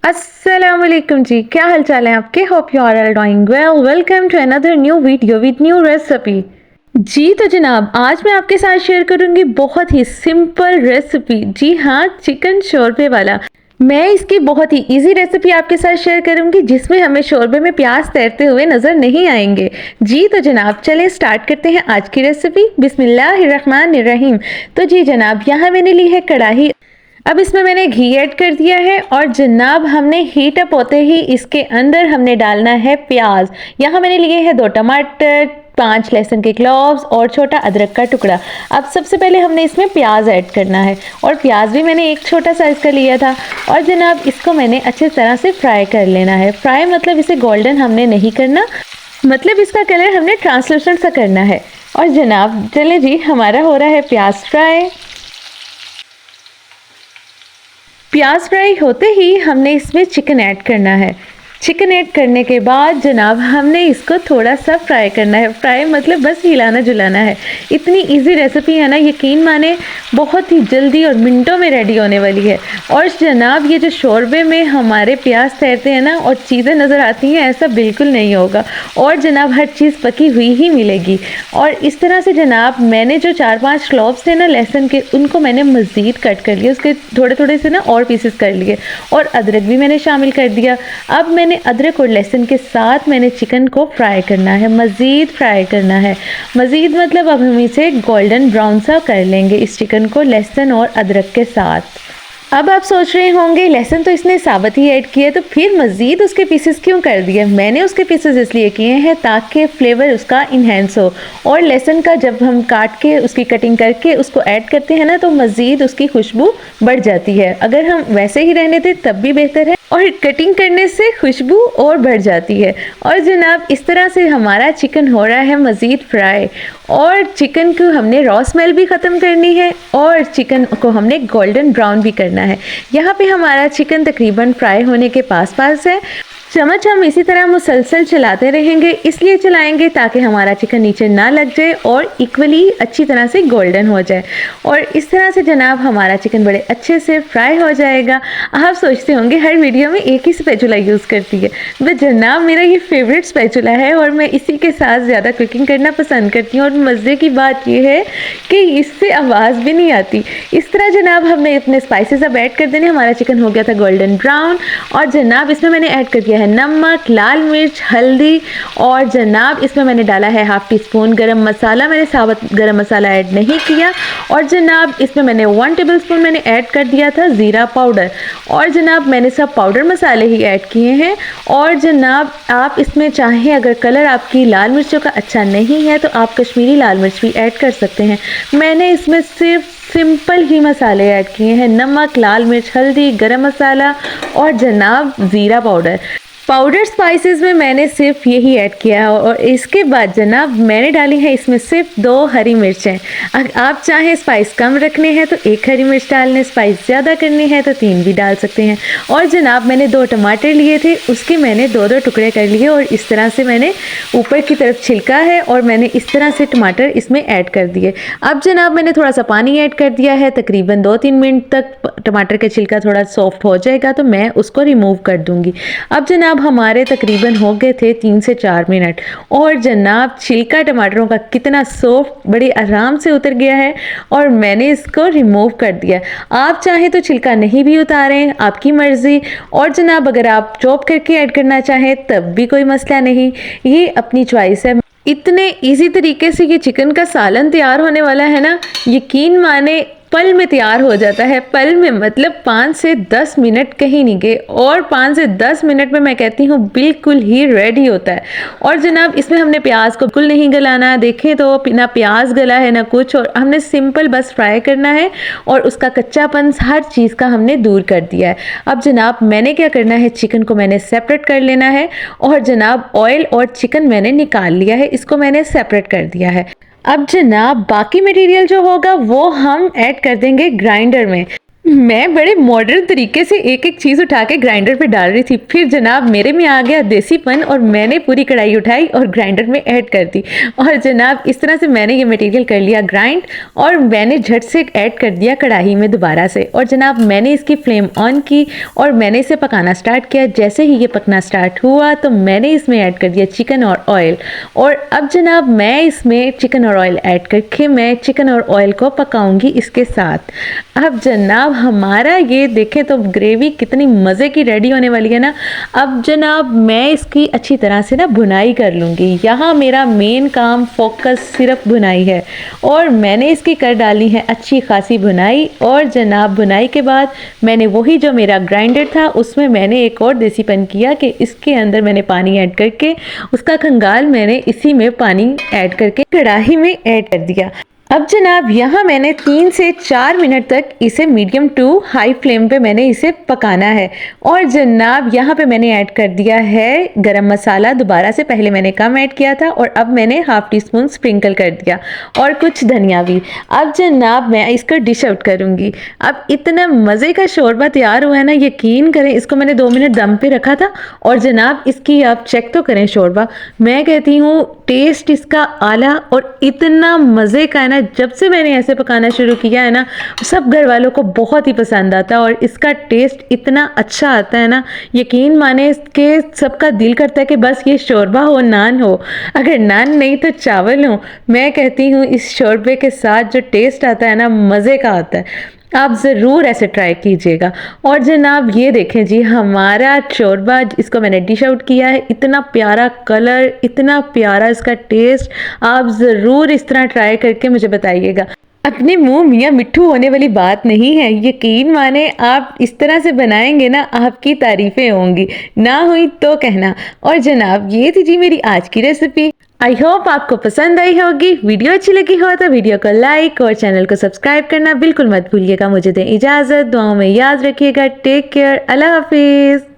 अस्सलाम वालेकुम जी, क्या हाल चाल है आपके। Hope you are all doing well. Welcome to another new video with new recipe. जी तो जनाब, आज मैं आपके साथ शेयर करूंगी बहुत ही सिंपल रेसिपी। जी हाँ, चिकन शोरबे वाला। मैं इसकी बहुत ही इजी रेसिपी आपके साथ शेयर करूंगी जिसमें हमें शोरबे में प्याज तैरते हुए नजर नहीं आएंगे। जी तो जनाब, चलें स्टार्ट करते हैं आज की रेसिपी। बिस्मिल्लाहिर्रहमानिर्रहीम। तो जी जनाब, यहाँ मैंने ली है कढ़ाई। अब इसमें मैंने घी ऐड कर दिया है और जनाब हमने हीट अप होते ही इसके अंदर हमने डालना है प्याज। यहाँ मैंने लिए हैं 2 टमाटर, 5 लहसुन के क्लॉव्स और छोटा अदरक का टुकड़ा। अब सबसे पहले हमने इसमें प्याज ऐड करना है और प्याज भी मैंने एक छोटा साइज का लिया था। और जनाब इसको मैंने अच्छी तरह से फ्राई कर लेना है। फ्राई मतलब इसे गोल्डन हमने नहीं करना, मतलब इसका कलर हमने ट्रांसलूसेंट सा करना है। और जनाब चले जी, हमारा हो रहा है प्याज फ्राई। प्याज फ्राई होते ही हमने इसमें चिकन ऐड करना है। चिकन ऐड करने के बाद जनाब हमने इसको थोड़ा सा फ्राई करना है। फ्राई मतलब बस हिलाना जुलाना है। इतनी इजी रेसिपी है ना, यकीन माने बहुत ही जल्दी और मिनटों में रेडी होने वाली है। और जनाब ये जो शोरबे में हमारे प्याज तैरते हैं ना और चीज़ें नज़र आती हैं, ऐसा बिल्कुल नहीं होगा। और जनाब हर चीज़ पकी हुई ही मिलेगी। और इस तरह से जनाब मैंने जो 4-5 क्लॉव्स थे ना लहसुन के, उनको मैंने मज़ीद कट कर लिया, उसके थोड़े थोड़े से ना और पीसेस कर लिए। और अदरक भी मैंने शामिल कर दिया। अब मैंने अदरक और लहसुन के साथ मैंने चिकन को फ्राई करना है, मज़ीद फ्राई करना है। मज़ीद मतलब अब हम इसे गोल्डन ब्राउन सा कर लेंगे इस चिकन को लहसुन और अदरक के साथ। अब आप सोच रहे होंगे लहसुन तो इसने साबुत ही ऐड किया, तो फिर मज़ीद उसके पीसेस क्यों कर दिए। मैंने उसके पीसेस इसलिए किए हैं ताकि फ्लेवर उसका इन्हेंस हो। और लहसुन का जब हम काट के उसकी कटिंग करके उसको ऐड करते हैं ना, तो मज़ीद उसकी खुशबू बढ़ जाती है। अगर हम वैसे ही रहने दें तब भी बेहतर है, और कटिंग करने से खुशबू और बढ़ जाती है। और जनाब इस तरह से हमारा चिकन हो रहा है मज़ीद फ्राई। और चिकन को हमने रॉ स्मेल भी ख़त्म करनी है और चिकन को हमने गोल्डन ब्राउन भी करना है। यहाँ पे हमारा चिकन तकरीबन फ्राई होने के पास है। चम्मच हम इसी तरह मुसलसल चलाते रहेंगे, इसलिए चलाएंगे ताकि हमारा चिकन नीचे ना लग जाए और इक्वली अच्छी तरह से गोल्डन हो जाए। और इस तरह से जनाब हमारा चिकन बड़े अच्छे से फ्राई हो जाएगा। आप सोचते होंगे हर वीडियो में एक ही स्पैचुला यूज़ करती है, बट जनाब मेरा ये फेवरेट स्पैचुला है और मैं इसी के साथ ज़्यादा कुकिंग करना पसंद करती हूँ। और मज़े की बात यह है कि इससे आवाज़ भी नहीं आती। इस तरह जनाब हमने अपने स्पाइसेस अब ऐड कर देने। हमारा चिकन हो गया था गोल्डन ब्राउन। और जनाब इसमें मैंने ऐड कर दिया है नमक, लाल मिर्च, हल्दी। और जनाब इसमें मैंने डाला है 1/2 टीस्पून गरम मसाला। मैंने साबुत गरम मसाला ऐड नहीं किया। और जनाब इसमें मैंने 1 टेबलस्पून मैंने ऐड कर दिया था ज़ीरा पाउडर। और जनाब मैंने सब पाउडर मसाले ही ऐड किए हैं। और जनाब आप इसमें चाहें, अगर कलर आपकी लाल मिर्चों का अच्छा नहीं है तो आप कश्मीरी लाल मिर्च भी ऐड कर सकते हैं। मैंने इसमें सिर्फ सिंपल ही मसाले ऐड किए हैं, नमक, लाल मिर्च, हल्दी, गरम मसाला और जनाब ज़ीरा पाउडर। पाउडर स्पाइसेस में मैंने सिर्फ यही ऐड किया है। और इसके बाद जनाब मैंने डाली है इसमें सिर्फ 2 हरी मिर्चें। अगर आप चाहें स्पाइस कम रखने हैं तो 1 हरी मिर्च डाल लें, स्पाइस ज़्यादा करनी है तो 3 भी डाल सकते हैं। और जनाब मैंने 2 टमाटर लिए थे, उसके मैंने 2-2 टुकड़े कर लिए और इस तरह से मैंने ऊपर की तरफ छिलका है और मैंने इस तरह से टमाटर इसमें ऐड कर दिए। अब जनाब मैंने थोड़ा सा पानी ऐड कर दिया है, तकरीबन 2-3 मिनट तक टमाटर का छिलका थोड़ा सॉफ्ट हो जाएगा तो मैं उसको रिमूव कर दूंगी। अब जनाब हमारे तकरीबन हो गए थे 3 से 4 मिनट। और जनाब छिलका टमाटरों का कितना सॉफ्ट बड़ी आराम से उतर गया है और मैंने इसको रिमूव कर दिया। आप चाहें तो छिलका नहीं भी उतारें, आपकी मर्ज़ी। और जनाब अगर आप चॉप करके ऐड करना चाहें तब भी कोई मसला नहीं, ये अपनी चॉइस है। इतने इजी तरीके से ये चिकन का सालन तैयार होने वाला है ना, यकीन माने पल में तैयार हो जाता है। पल में मतलब 5 से 10 मिनट कहीं नहीं गए और 5 से 10 मिनट में मैं कहती हूँ बिल्कुल ही रेडी होता है। और जनाब इसमें हमने प्याज को बिल्कुल नहीं गलाना, देखें तो ना प्याज गला है ना कुछ, और हमने सिंपल बस फ्राई करना है और उसका कच्चापन हर चीज़ का हमने दूर कर दिया है। अब जनाब मैंने क्या करना है, चिकन को मैंने सेपरेट कर लेना है। और जनाब ऑयल और चिकन मैंने निकाल लिया है, इसको मैंने सेपरेट कर दिया है। अब जनाब बाकी मटेरियल जो होगा वो हम ऐड कर देंगे ग्राइंडर में। मैं बड़े मॉडर्न तरीके से एक-एक चीज़ उठा के ग्राइंडर पे डाल रही थी। फिर जनाब मेरे में आ गया देसीपन और मैंने पूरी कढ़ाई उठाई और ग्राइंडर में ऐड कर दी। और जनाब इस तरह से मैंने ये मटेरियल कर लिया ग्राइंड और मैंने झट से ऐड कर दिया कढ़ाई में दोबारा से। और जनाब मैंने इसकी फ्लेम ऑन की और मैंने इसे पकाना स्टार्ट किया। जैसे ही ये पकना स्टार्ट हुआ तो मैंने इसमें ऐड कर दिया चिकन और ऑयल। और अब जनाब मैं इसमें चिकन और ऑयल ऐड करके मैं चिकन और ऑयल को पकाऊंगी इसके साथ। अब जनाब हमारा ये देखें तो ग्रेवी कितनी मज़े की रेडी होने वाली है ना। अब जनाब मैं इसकी अच्छी तरह से ना भुनाई कर लूँगी। यहाँ मेरा मेन काम फोकस सिर्फ भुनाई है और मैंने इसकी कर डाली है अच्छी खासी भुनाई। और जनाब भुनाई के बाद मैंने वही जो मेरा ग्राइंडर था उसमें मैंने एक और देसीपन किया कि इसके अंदर मैंने पानी ऐड करके उसका खंगाल मैंने इसी में पानी ऐड करके कढ़ाई में ऐड कर दिया। अब जनाब यहाँ मैंने 3 से 4 मिनट तक इसे मीडियम टू हाई फ्लेम पे मैंने इसे पकाना है। और जनाब यहाँ पे मैंने ऐड कर दिया है गरम मसाला दोबारा से, पहले मैंने कम ऐड किया था और अब मैंने हाफ टी स्पून स्प्रिंकल कर दिया और कुछ धनिया भी। अब जनाब मैं इसको डिश आउट करूँगी। अब इतना मज़े का शोरबा तैयार हुआ है ना, यकीन करें इसको मैंने 2 मिनट दम पे रखा था और जनाब इसकी आप चेक तो करें शोरबा। मैं कहती हूँ टेस्ट इसका आला और इतना मज़े का है ना। जब से मैंने ऐसे पकाना शुरू किया है ना सब घर वालों को बहुत ही पसंद आता है और इसका टेस्ट इतना अच्छा आता है ना, यकीन माने कि सबका दिल करता है कि बस ये शोरबा हो, नान हो, अगर नान नहीं तो चावल हो। मैं कहती हूँ इस शोरबे के साथ जो टेस्ट आता है ना मज़े का आता है। आप ज़रूर ऐसे ट्राई कीजिएगा। और जनाब ये देखें जी हमारा शोरबा, इसको मैंने डिश आउट किया है। इतना प्यारा कलर, इतना प्यारा इसका टेस्ट। आप ज़रूर इस तरह ट्राई करके मुझे बताइएगा। अपने मुंह मियाँ मिट्ठू होने वाली बात नहीं है, यकीन माने आप इस तरह से बनाएंगे ना आपकी तारीफ़ें होंगी, ना हुई तो कहना। और जनाब ये थी जी मेरी आज की रेसिपी। आई होप आपको पसंद आई होगी। वीडियो अच्छी लगी हो तो वीडियो को लाइक और चैनल को सब्सक्राइब करना बिल्कुल मत भूलिएगा। मुझे दें इजाज़त, दुआओं में याद रखिएगा। टेक केयर, अल्लाह हाफिज़।